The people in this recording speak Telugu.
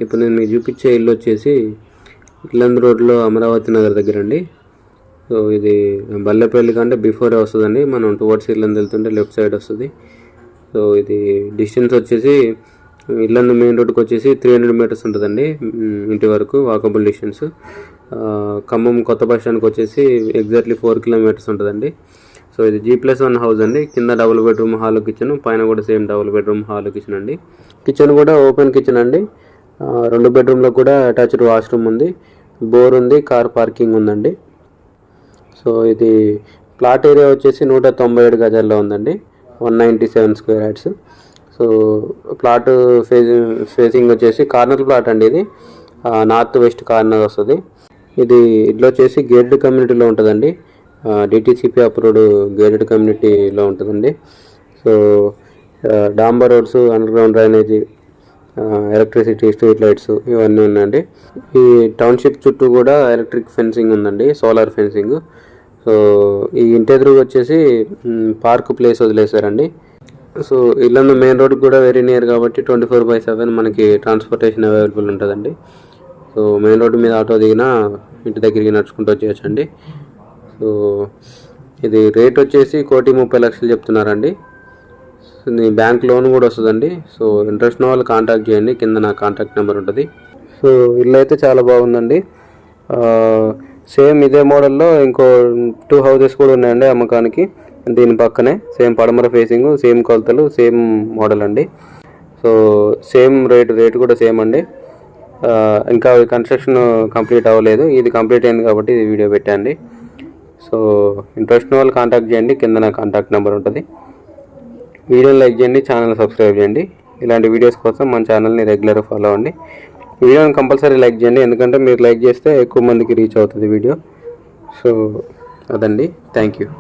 ఇప్పుడు నేను మీకు చూపించే ఇల్లు వచ్చేసి ఇల్లందు రోడ్లో అమరావతి నగర్ దగ్గర అండి. సో ఇది బల్లెపల్లి కంటే బిఫోరే వస్తుందండి. మనం టువర్డ్స్ ఇల్లందు వెళ్తుంటే లెఫ్ట్ సైడ్ వస్తుంది. సో ఇది డిస్టెన్స్ వచ్చేసి ఇల్లందు మెయిన్ రోడ్కి వచ్చేసి 300 మీటర్స్ ఉంటుందండి ఇంటి వరకు వాకబుల్ డిస్టెన్స్. ఖమ్మం కొత్త బస్ స్టాండ్కి వచ్చేసి ఎగ్జాక్ట్లీ 4 కిలోమీటర్స్ ఉంటుందండి. సో ఇది G+1 హౌస్ అండి. కింద డబుల్ బెడ్రూమ్ హాల్ కిచెన్, పైన కూడా same double bedroom hall kitchen అండి. కిచెన్ కూడా ఓపెన్ కిచెన్ అండి. 2 బెడ్రూమ్లో కూడా అటాచ్డ్ వాష్రూమ్ ఉంది, బోర్ ఉంది, కార్ పార్కింగ్ ఉందండి. సో ఇది ప్లాట్ ఏరియా వచ్చేసి 197 గజాల్లో ఉందండి, 197 square yards. So plot facing వచ్చేసి కార్నర్ ప్లాట్ అండి. ఇది నార్త్ వెస్ట్ కార్నర్ వస్తుంది. ఇది ఇట్లా వచ్చేసి గేటెడ్ కమ్యూనిటీలో ఉంటుందండి. DTCP అప్రూవ్డ్ గేటెడ్ కమ్యూనిటీలో ఉంటుందండి. సో డాంబర్ roads, underground drainage, electricity, street lights ఇవన్నీ ఉన్నాయండి. ఈ టౌన్షిప్ చుట్టూ కూడా ఎలక్ట్రిక్ ఫెన్సింగ్ ఉందండి, సోలార్ ఫెన్సింగ్. సో ఈ ఇంటి ఎదురు వచ్చేసి పార్క్ ప్లేస్ వదిలేశారండి. సో ఇల్లందు మెయిన్ రోడ్కి కూడా వెరీ నియర్ కాబట్టి 24/7 మనకి ట్రాన్స్పోర్టేషన్ అవైలబుల్ ఉంటుందండి. సో మెయిన్ రోడ్డు మీద ఆటో దిగినా ఇంటి దగ్గరికి నడుచుకుంటూ వచ్చేయచ్చండి. సో ఇది రేట్ వచ్చేసి 1,30,00,000 చెప్తున్నారండి. బ్యాంక్ లోన్ కూడా వస్తుందండి. సో ఇంట్రెస్ట్ ఉన్న వాళ్ళు కాంటాక్ట్ చేయండి, కింద నా కాంటాక్ట్ నెంబర్ ఉంటుంది. సో ఇల్లు అయితే చాలా బాగుందండి. సేమ్ ఇదే మోడల్లో ఇంకో 2 హౌసెస్ కూడా ఉన్నాయండి అమ్మకానికి. దీని పక్కనే సేమ్ పడమర ఫేసింగ్, సేమ్ కొలతలు, సేమ్ మోడల్ అండి. సో సేమ్ రేట్ కూడా సేమ్ అండి. ఇంకా కన్స్ట్రక్షన్ కంప్లీట్ అవ్వలేదు, ఇది కంప్లీట్ అయింది కాబట్టి ఇది వీడియో పెట్టండి. సో ఇంట్రెస్ట్ ఉన్న వాళ్ళు కాంటాక్ట్ చేయండి, కింద నా కాంటాక్ట్ నెంబర్ ఉంటుంది. వీడియోని లైక్ చేయండి, ఛానల్ సబ్స్క్రైబ్ చేయండి. ఇలాంటి వీడియోస్ కోసం మన ఛానల్ని రెగ్యులర్గా ఫాలో అవ్వండి. వీడియోని కంపల్సరీ లైక్ చేయండి, ఎందుకంటే మీరు లైక్ చేస్తే ఎక్కువ మందికి రీచ్ అవుతుంది వీడియో. సో అదండి, థ్యాంక్ యూ.